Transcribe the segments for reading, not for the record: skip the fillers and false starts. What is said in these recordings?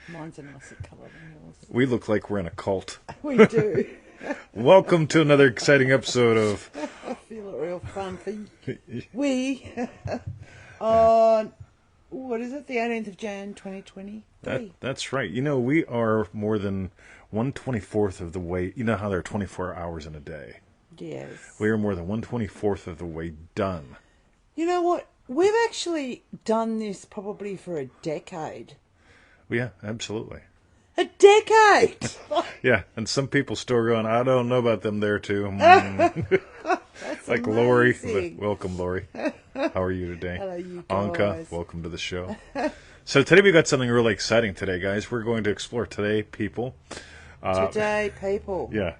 Mine's a nicer colour than yours. We look like we're in a cult. We do. Welcome to another exciting episode of... I feel it real fun for we. On, what is it, the 18th of Jan 2020? That's right. You know, we are more than 1/24th of the way... You know how there are 24 hours in a day? Yes. We are more than 1/24th of the way done. You know what? We've actually done this probably for a decade. Yeah, absolutely. A decade! Yeah, and some people still going, I don't know about them there too. That's like amazing. Lori. Welcome, Lori. How are you today? Hello, you guys. Anka, welcome to the show. So today we got something really exciting today, guys. We're going to explore today, people. Today, people. Yeah,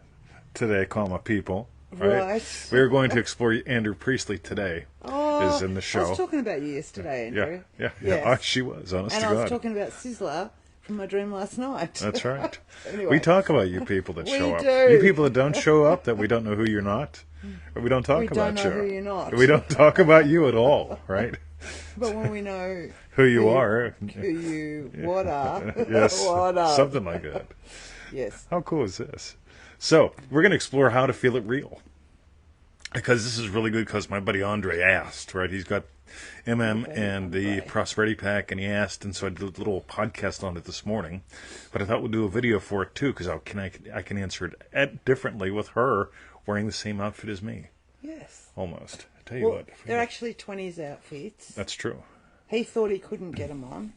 today, people. Right. We're going to explore Andrew Priestley today. Is in the show. I was talking about you yesterday, Andrew. Yeah. Yes. Oh, she was, honest and to I was God. talking about Sizzler from my dream last night. That's right. Anyway. We talk about you people that show up. do. You people that don't show up, that we don't know who you're not. Or we don't talk We about don't know who you're not. We don't talk about you at all, right? But when we know who you are. what are. Yes, what are. something like that. Yes. How cool is this? So, we're going to explore how to feel it real. Because this is really good because my buddy Andre asked, right? He's got and the Prosperity Pack, and he asked, and so I did a little podcast on it this morning. But I thought we'd do a video for it too, because I can answer it differently with her wearing the same outfit as me. Yes. Almost. I tell you what. They're actually 20s outfits. That's true. He thought he couldn't get them on.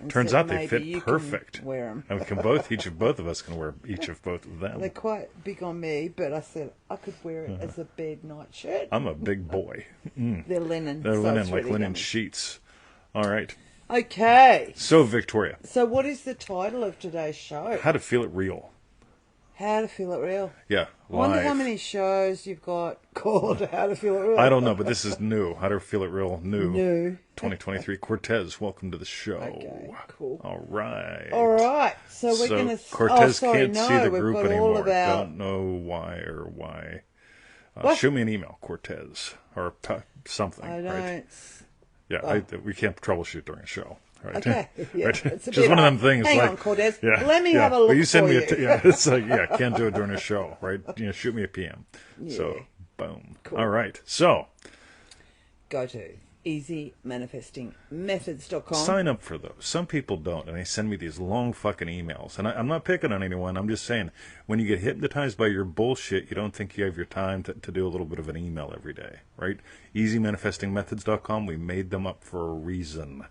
Turns out they fit perfect. Wear them. And we can each of both of us can wear each of both of them. They're quite big on me, but I said I could wear it as a bed night shirt. I'm a big boy. They're linen. They're so linen, it's like really linen yummy. sheets. All right. Okay. So, Victoria. So what is the title of today's show? How to feel it real. How to Feel It Real. Yeah, I wonder live. how many shows you've got called How to Feel It Real. I don't know, but this is new. How to feel it real. New. 2023. Cortez, welcome to the show. Okay, cool. All right. All right. So we're going to... Cortez can't see the we've group got anymore. all about... Don't know why or why. What? Shoot me an email, Cortez, or something. I don't... Right? Yeah, we can't troubleshoot during a show. Right? Okay. Yeah, Right? it's a Just bit one of them hard. things. Hang like, on, Cortez. Yeah, Let me have a look Well, you send for me you. it's like, can't do it during a show, right? Shoot me a PM. Yeah. So, boom. Cool. All right. So, Go to easymanifestingmethods.com. sign up for those. Some people don't, and they send me these long fucking emails. And I'm not picking on anyone. I'm just saying, when you get hypnotized by your bullshit, you don't think you have your time to do a little bit of an email every day, right? easymanifestingmethods.com, we made them up for a reason.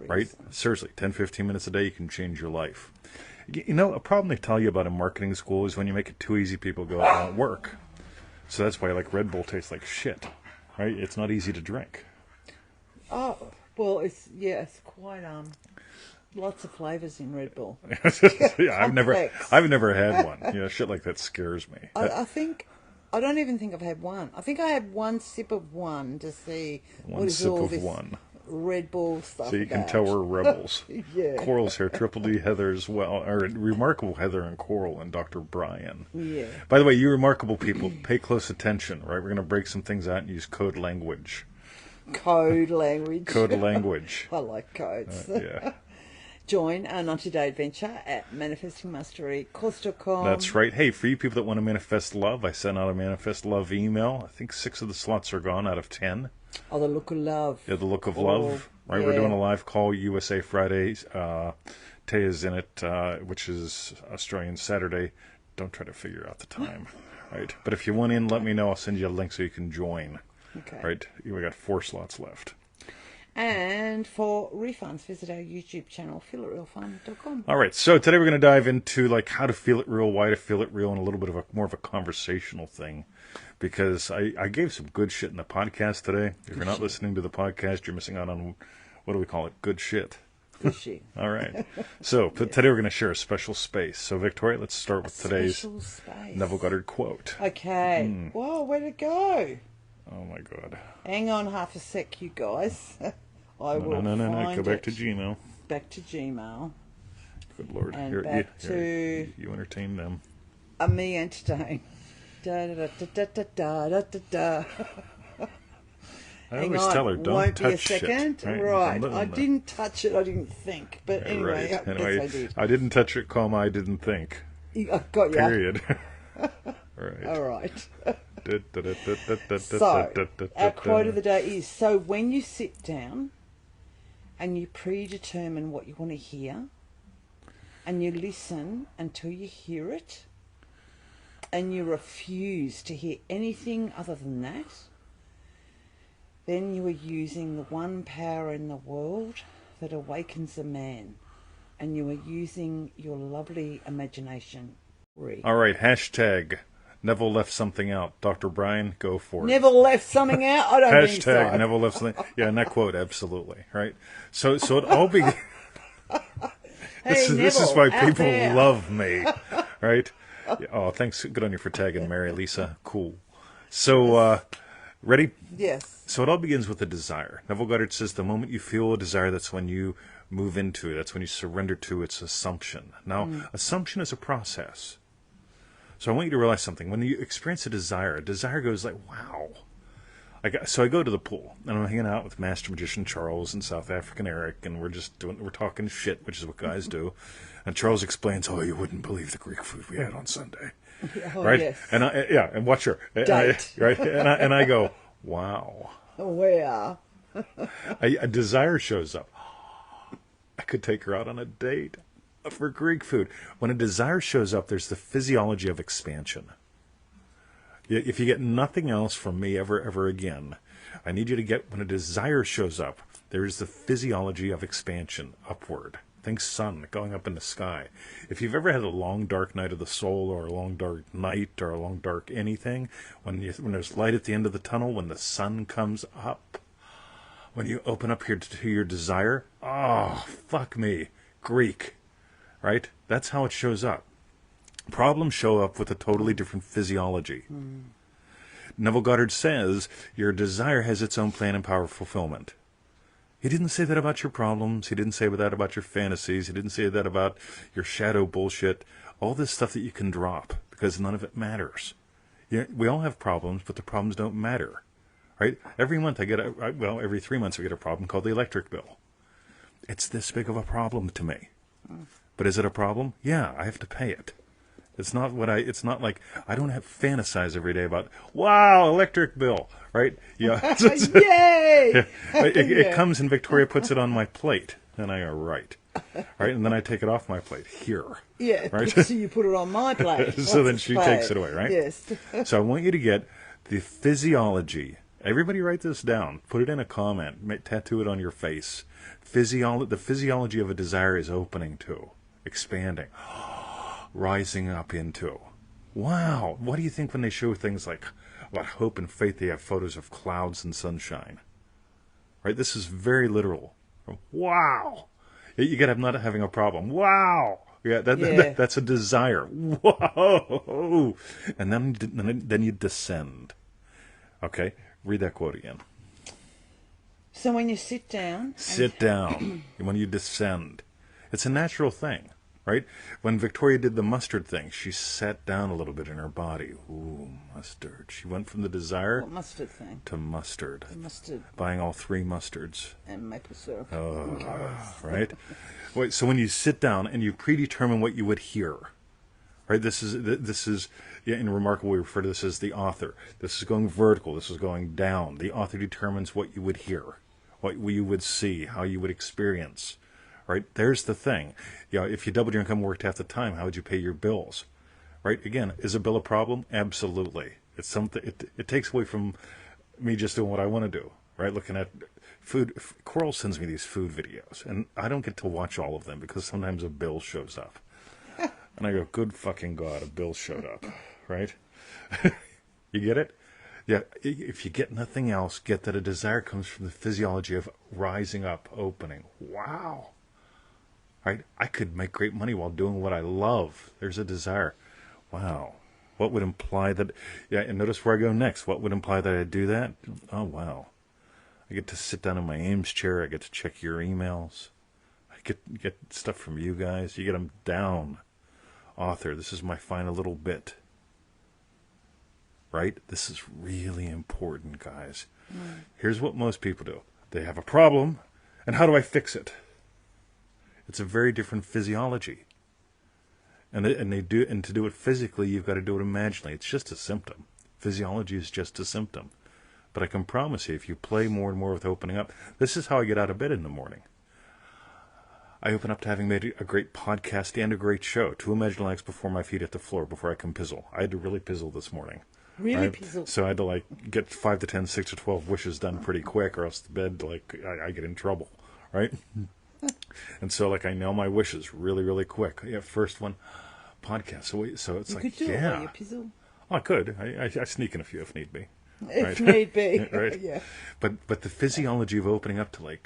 Right? Seriously, 10, 15 minutes a day, you can change your life. You know, a problem they tell you about in marketing school is when you make it too easy, people go, it won't work. So that's why, like, Red Bull tastes like shit, right? It's not easy to drink. Oh, well, it's quite, lots of flavours in Red Bull. Yeah, I've never had one. You know, shit like that scares me. I don't even think I've had one. I think I had one sip of one to see One what is sip all of this one. Red Bull stuff So you can about. tell we're rebels. Yeah. Coral's here, Triple D Heather's remarkable Heather and Coral and Dr. Brian. Yeah. By the way, you remarkable people, pay close attention, right? We're going to break some things out and use code language. Code language. Code language. I like codes. Yeah. Join our 90-day adventure at manifestingmasterycourse.com. That's right. Hey, for you people that want to manifest love, I sent out a manifest love email. I think 6 of the slots are gone out of 10. Oh, the look of love. Yeah, the look of love. Right, yeah. We're doing a live call USA Fridays. Taya's in it, which is Australian Saturday. Don't try to figure out the time, right? But if you want in, let me know. I'll send you a link so you can join. Okay. Right, we got 4 slots left. And for refunds, visit our YouTube channel, feelitrealfun.com. All right, so today we're going to dive into like how to feel it real, why to feel it real, and a little bit of more of a conversational thing. Because I gave some good shit in the podcast today. If you're not listening to the podcast, you're missing out on, what do we call it? Good shit. Good shit. All right. So today we're going to share a special space. So Victoria, let's start with today's Special space. Neville Goddard quote. Okay. Whoa, where'd it go? Oh my God. Hang on half a sec, you guys. I will No. find Go back to it. Gmail. Back to Gmail. Good Lord. And back to... You entertain them. Me entertain. Da da da da da da da da da. I always tell her, don't won't touch be a second. shit. Right. I didn't touch it. I didn't think. But anyway, Right. yes, I did. I didn't touch it, comma, I didn't think. I got you. Period. Right. All right. So, our quote of the day is, so when you sit down and you predetermine what you want to hear and you listen until you hear it and you refuse to hear anything other than that, then you are using the one power in the world that awakens a man, and you are using your lovely imagination. All right, hashtag Neville left something out. Dr. Brian, go for it. Neville left something out? I don't think so. Hashtag Neville left something. Yeah, and that quote, absolutely. Right. So it all begins. This is why people love me, right? Oh, thanks. Good on you for tagging Mary Lisa. Cool. So, ready? Yes. So it all begins with a desire. Neville Goddard says the moment you feel a desire, that's when you move into it. That's when you surrender to its assumption. Now, assumption is a process. So I want you to realize something. When you experience a desire goes like, wow. So I go to the pool, and I'm hanging out with Master Magician Charles and South African Eric, and we're talking shit, which is what guys do. And Charles explains, oh, you wouldn't believe the Greek food we had on Sunday. Oh, right? Yes. And and watch her. Right? And I go, wow. Where? A desire shows up. I could take her out on a date for Greek food. When a desire shows up, there's the physiology of expansion. If you get nothing else from me ever again, I need you to get, when a desire shows up, there is the physiology of expansion, upward. Think sun going up in the sky. If you've ever had a long dark night of the soul, or a long dark night, or a long dark anything, when there's light at the end of the tunnel, when the sun comes up, when you open up here to your desire, oh, fuck me, Greek, right? That's how it shows up. Problems show up with a totally different physiology. Neville Goddard says your desire has its own plan and power of fulfillment. He didn't say that about your problems. He didn't say that about your fantasies. He didn't say that about your shadow bullshit. All this stuff that you can drop, because none of it matters. We all have problems, but the problems don't matter. Right? Every month every 3 months I get a problem called the electric bill. It's this big of a problem to me. But is it a problem? Yeah, I have to pay it. It's not like I don't have fantasize every day about, wow, electric bill, right? Yeah. Yay! It comes and Victoria puts it on my plate, and I go, right, and then I take it off my plate here. Yeah, right. So you put it on my plate. So then she takes it away, right? Yes. So I want you to get the physiology. Everybody write this down. Put it in a comment. Tattoo it on your face. The physiology of a desire is opening to, expanding, rising up into. Wow. What do you think when they show things like about hope and faith? They have photos of clouds and sunshine. Right? This is very literal. Wow. You get I'm not having a problem. Wow. Yeah, that's a desire. Whoa. And then you descend. Okay? Read that quote again. So when you sit down... When you descend. It's a natural thing, right? When Victoria did the mustard thing, she sat down a little bit in her body. Ooh, mustard. She went from the desire... What mustard thing? ...to mustard. Mustard. Buying all 3 mustards. And maple syrup. Oh, right? Wait, so when you sit down and you predetermine what you would hear... Right, this is in Remarkable, we refer to this as the author. This is going vertical. This is going down. The author determines what you would hear, what you would see, how you would experience. Right, there's the thing. If you doubled your income, worked half the time, how would you pay your bills? Right, again, is a bill a problem? Absolutely. It's something. It takes away from me just doing what I want to do. Right, looking at food. Coral sends me these food videos, and I don't get to watch all of them because sometimes a bill shows up. And I go, good fucking God, a bill showed up, right? You get it? Yeah, if you get nothing else, get that a desire comes from the physiology of rising up, opening. Wow. Right? I could make great money while doing what I love. There's a desire. Wow. What would imply that... Yeah, and notice where I go next. What would imply that I do that? Oh, wow. I get to sit down in my Ames chair. I get to check your emails. I get stuff from you guys. You get them down. Author, this is my final little bit. right? This is really important, guys. Here's what most people do. They have a problem, and how do I fix it? It's a very different physiology. And to do it physically, you've got to do it imaginally. It's just a symptom. Physiology is just a symptom. But I can promise you, if you play more and more with opening up, this is how I get out of bed in the morning. I open up to having made a great podcast and a great show. 2 imaginal acts before my feet hit the floor, before I can pizzle. I had to really pizzle this morning. Really right? pizzle? So I had to get 5 to 10, 6 to 12 wishes done pretty quick, or else the bed, I get in trouble, right? And so I nail my wishes really, really quick. Yeah, first one, podcast. So it's you like, could do it while you pizzle. Oh, I could. I sneak in a few if need be. If need be. Right. Yeah. But the physiology of opening up to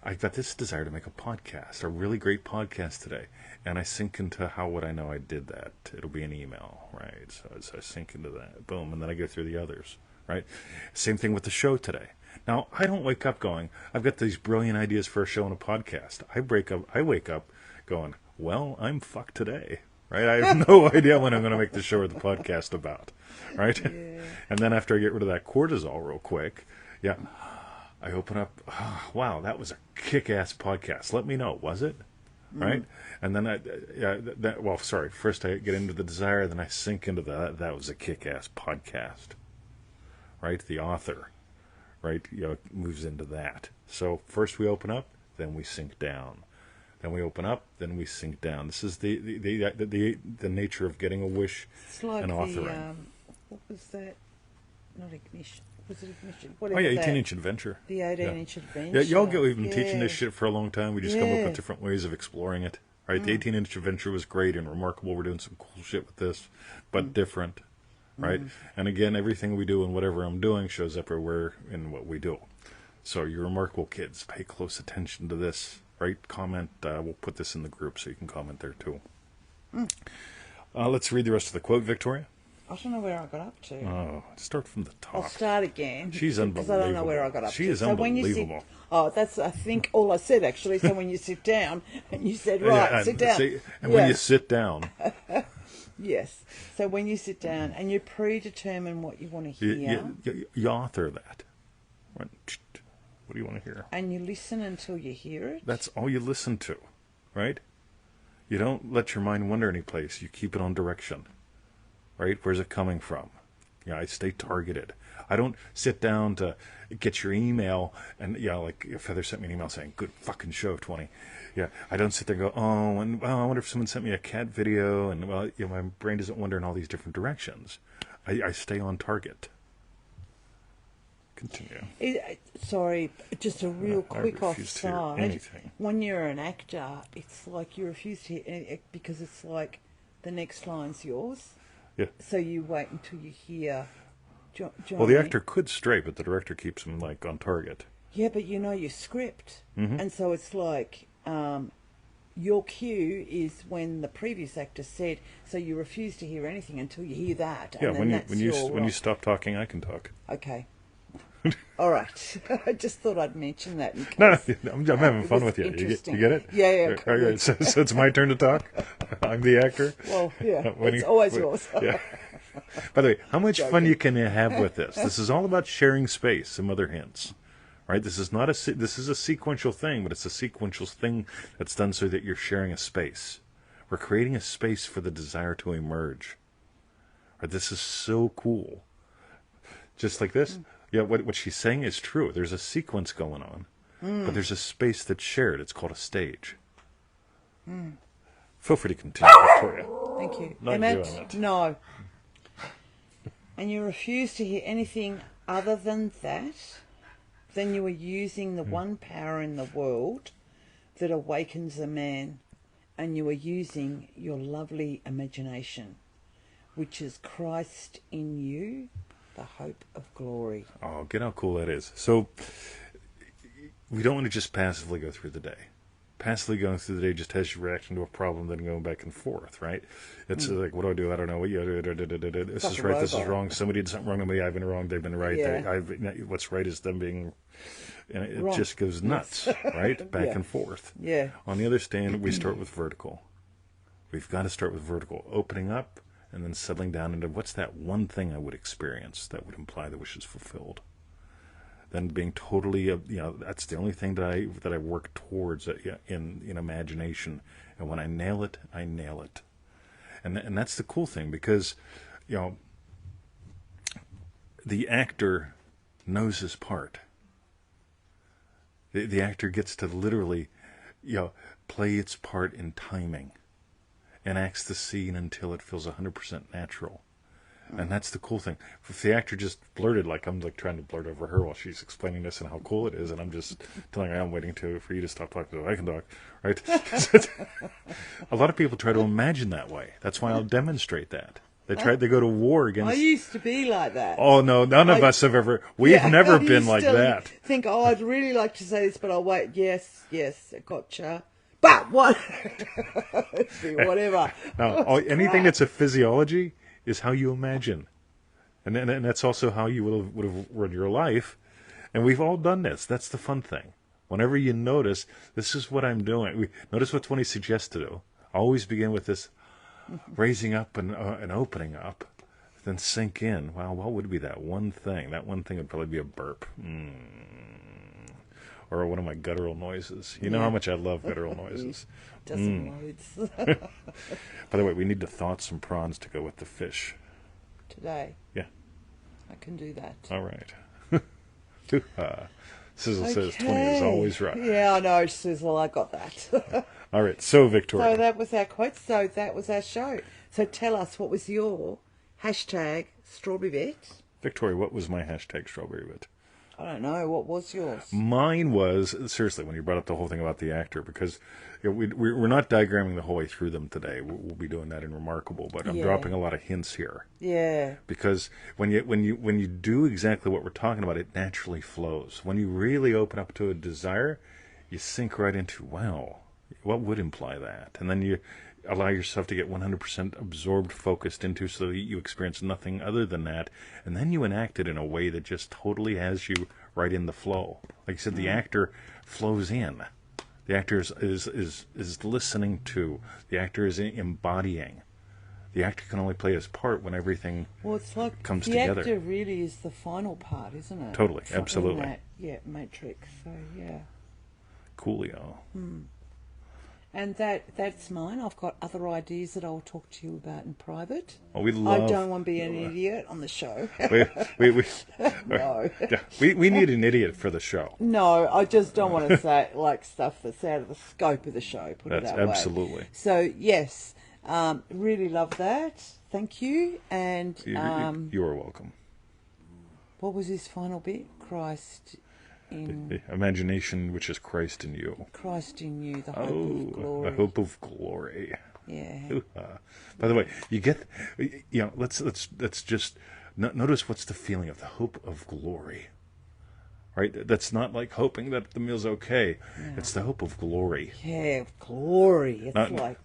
I've got this desire to make a podcast, a really great podcast today. And I sink into how would I know I did that? It'll be an email, right? So I sink into that. Boom. And then I go through the others, right? Same thing with the show today. Now, I don't wake up going, I've got these brilliant ideas for a show and a podcast. I wake up going, well, I'm fucked today, right? I have no idea when I'm going to make the show or the podcast about, right? Yeah. And then after I get rid of that cortisol real quick, yeah, I open up, oh, wow, that was a kick-ass podcast. Let me know, was it? Right? And then first I get into the desire, then I sink into that was a kick-ass podcast, right? The author, right, moves into that. So first we open up, then we sink down. Then we open up, then we sink down. This is the nature of getting a wish and authoring. What was that? Not ignition. Was it ignition? 18-inch adventure. The 18-inch adventure. Yeah, we've been teaching this shit for a long time. We just come up with different ways of exploring it. Right? The 18-inch adventure was great and remarkable. We're doing some cool shit with this, but different. Right? And again, everything we do and whatever I'm doing shows up everywhere in what we do. So you're remarkable kids. Pay close attention to this. Right? Comment. We'll put this in the group so you can comment there too. Let's read the rest of the quote, Victoria. I don't know where I got up to. Oh, start from the top. I'll start again. She's unbelievable. Because I don't know where I got up to. She is unbelievable. That's, I think, all I said, actually. So when you sit down, and you said, sit down. When you sit down. Yes. So when you sit down and you predetermine what you want to hear. You author that. What do you want to hear? And you listen until you hear it. That's all you listen to, right? You don't let your mind wander any place. You keep it on direction. Right? Where's it coming from? I stay targeted. I don't sit down to get your email and, if Heather sent me an email saying, good fucking show, 20. Yeah, I don't sit there and go, I wonder if someone sent me a cat video, and, my brain doesn't wander in all these different directions. I stay on target. Continue. Sorry, just a real quick offside. To when you're an actor, it's like you refuse to hear, because it's like the next line's yours. Yeah. So you wait until you hear. Well, the actor could stray, but the director keeps him on target. Yeah, but you know your script, and so it's like your cue is when the previous actor said. So you refuse to hear anything until you hear that. Yeah, and when you stop talking, I can talk. Okay. All right. I just thought I'd mention that. No, I'm having fun with you. You get it? Yeah. All right, so it's my turn to talk. I'm the actor. Well, yeah. It's always yours. Yeah. By the way, how much fun you can have with this? This is all about sharing space. Some other hints, right? This is not this is a sequential thing, but it's a sequential thing that's done so that you're sharing a space. We're creating a space for the desire to emerge. Right? This is so cool. Just like this. Yeah, what she's saying is true. There's a sequence going on, but there's a space that's shared. It's called a stage. Feel free to continue, Victoria. Thank you. Not Emma, you, Emmett. No. And you refuse to hear anything other than that, then you are using the one power in the world that awakens a man, and you are using your lovely imagination, which is Christ in you, the hope of glory. Oh, get how cool that is. So we don't want to just passively go through the day. Passively going through the day just has your reaction to a problem, then going back and forth, right? It's like, what do I do? I don't know. This is right, this is wrong. Somebody did something wrong to me. I've been wrong. They've been right. Yeah. What's right is them being... And it wrong. just goes nuts, right? Back and forth. Yeah. On the other stand, we start with vertical. We've got to start with vertical. Opening up and then settling down into what's that one thing I would experience that would imply the wish is fulfilled. Then being totally, that's the only thing that I work towards in imagination. And when I nail it, I nail it. And that's the cool thing, because, the actor knows his part. The actor gets to literally, play its part in timing and acts the scene until it feels 100% natural. And that's the cool thing. If the actor just blurted, like I'm like trying to blurt over her while she's explaining this and how cool it is, and I'm just telling her I'm waiting for you to stop talking so I can talk, right? A lot of people try to imagine that way. That's why I'll demonstrate that. They go to war against... I used to be like that. Oh, no, none of us have ever... We've never been like that. Think, I'd really like to say this, but I'll wait. Yes, gotcha. But what? Whatever. Now, anything that's a physiology is how you imagine. And that's also how you would have run your life. And we've all done this. That's the fun thing. Whenever you notice, this is what I'm doing. Notice what Tony suggests to do. Always begin with this raising up and opening up. Then sink in. Wow, what would be that one thing? That one thing would probably be a burp. Or one of my guttural noises. You know how much I love guttural noises. Loads. By the way, we need to thaw some prawns to go with the fish. Today? Yeah. I can do that. All right. Sizzle says 20 is always right. Yeah, I know, Sizzle, I got that. All right, so Victoria. So that was our quote, so that was our show. So tell us, what was your hashtag strawberry vet? Victoria, what was my hashtag strawberry vet? I don't know. What was yours? Mine was, seriously, when you brought up the whole thing about the actor, because we're not diagramming the whole way through them today. We'll be doing that in Remarkable, but I'm dropping a lot of hints here. Yeah. Because when you do exactly what we're talking about, it naturally flows. When you really open up to a desire, you sink right into, wow, what would imply that? And then you allow yourself to get 100% absorbed, focused into, so that you experience nothing other than that. And then you enact it in a way that just totally has you right in the flow. Like I said, the actor flows in. The actor is listening to. The actor is embodying. The actor can only play his part when everything comes together. The actor really is the final part, isn't it? Totally, absolutely. Matrix. So yeah. Coolio. And that's mine. I've got other ideas that I'll talk to you about in private. Oh, I don't want to be an idiot on the show. No. We need an idiot for the show. No, I just don't want to say stuff that's out of the scope of the show. Put it that way. Absolutely. So yes, really love that. Thank you. And you are welcome. What was his final bit? Christ in the imagination, which is Christ in you. Christ in you, the hope of glory. The hope of glory. Yeah. By the way, you get, let's just notice what's the feeling of the hope of glory. Right? That's not like hoping that the meal's okay. No. It's the hope of glory. Yeah, glory.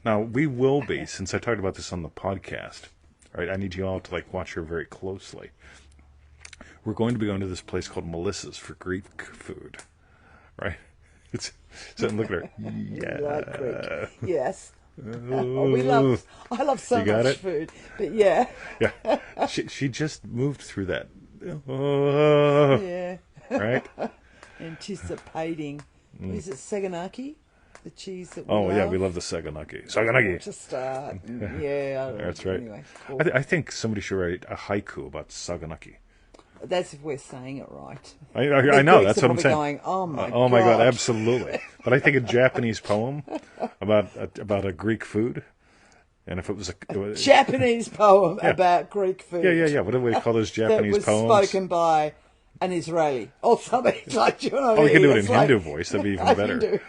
Now we will be, since I talked about this on the podcast, right? I need you all to watch her very closely. We're going to be going to this place called Melissa's for Greek food, right? So look at her. Yeah. Yes. I love so much food, but yeah. Yeah. She just moved through that. Yeah. Right? Anticipating. Is it Saganaki? The cheese that we love? Yeah, we love the Saganaki. Saganaki. To start. Yeah. That's right. Anyway, cool. I think somebody should write a haiku about Saganaki. That's if we're saying it right. I know, that's what I'm saying. Going, oh my God, absolutely. But I think a Japanese poem about a Greek food, and if it was a Japanese poem about Greek food. Yeah. What do we call those Japanese poems? That was spoken by an Israeli or something like, you know what I mean? We can do it in Hindu voice. That'd be even better.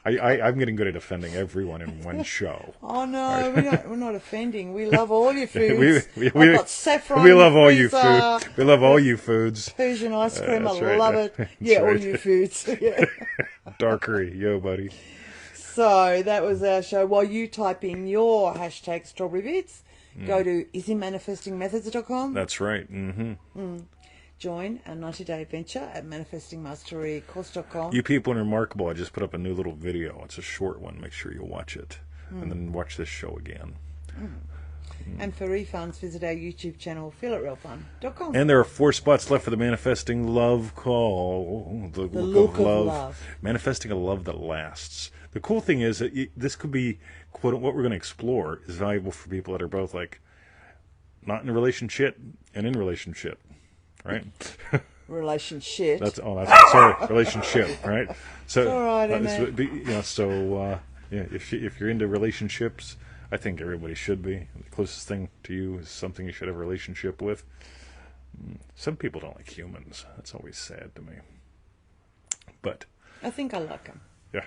I'm getting good at offending everyone in one show. Oh no, right? we're not offending. We love all your foods. I've got saffron. We love all you food. We love all you foods. Persian ice cream. I love it. Yeah, all you foods. Yeah. Darkery, yo, buddy. So that was our show. While you type in your hashtag strawberry bits, go to easymanifestingmethods.com. That's right. Mm-hmm. Join our 90-day adventure at manifestingmasterycourse.com. You people are remarkable. I just put up a new little video. It's a short one. Make sure you watch it. And then watch this show again. And for refunds, visit our YouTube channel, feelitrealfun.com. And there are 4 spots left for the Manifesting Love Call. The look of love. Manifesting a love that lasts. The cool thing is that this could be, quote, what we're going to explore is valuable for people that are both like not in a relationship and in relationship, right? Relationship. Relationship, right? So, it's all right, if you're into relationships, I think everybody should be. The closest thing to you is something you should have a relationship with. Some people don't like humans. That's always sad to me. But I think I like them. Yeah.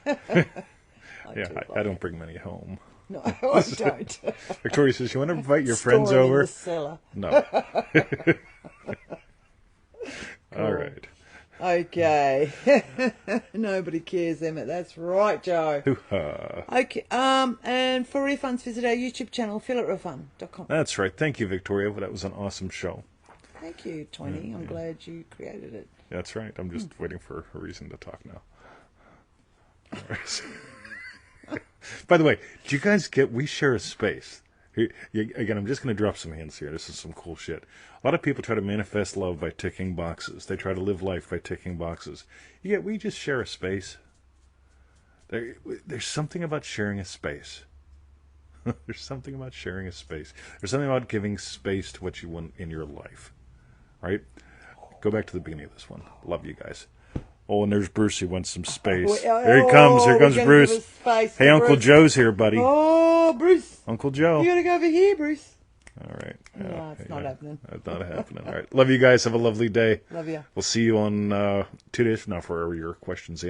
I don't bring many home. No, I don't. Victoria says, you want to invite your friends over? In the cellar. No. All right. Okay. Nobody cares, Emmett. That's right, Joe. Okay. And for refunds, visit our YouTube channel, feelitrealfun.com. That's right. Thank you, Victoria. That was an awesome show. Thank you, Tony. I'm glad you created it. That's right. I'm just waiting for a reason to talk now. All right. By the way, do you guys get, we share a space. Again, I'm just going to drop some hints here. This is some cool shit. A lot of people try to manifest love by ticking boxes. They try to live life by ticking boxes. Yet we just share a space. There's something about sharing a space. There's something about sharing a space. There's something about giving space to what you want in your life. Right? Go back to the beginning of this one. Love you guys. Oh, and there's Bruce. He wants some space. Here he comes. Here comes Bruce. Hey, Uncle Joe's here, buddy. Oh, Bruce. Uncle Joe. You gotta go over here, Bruce. All right. No, it's not happening. It's not happening. All right. Love you guys. Have a lovely day. Love you. We'll see you on 2 days from now for your questions.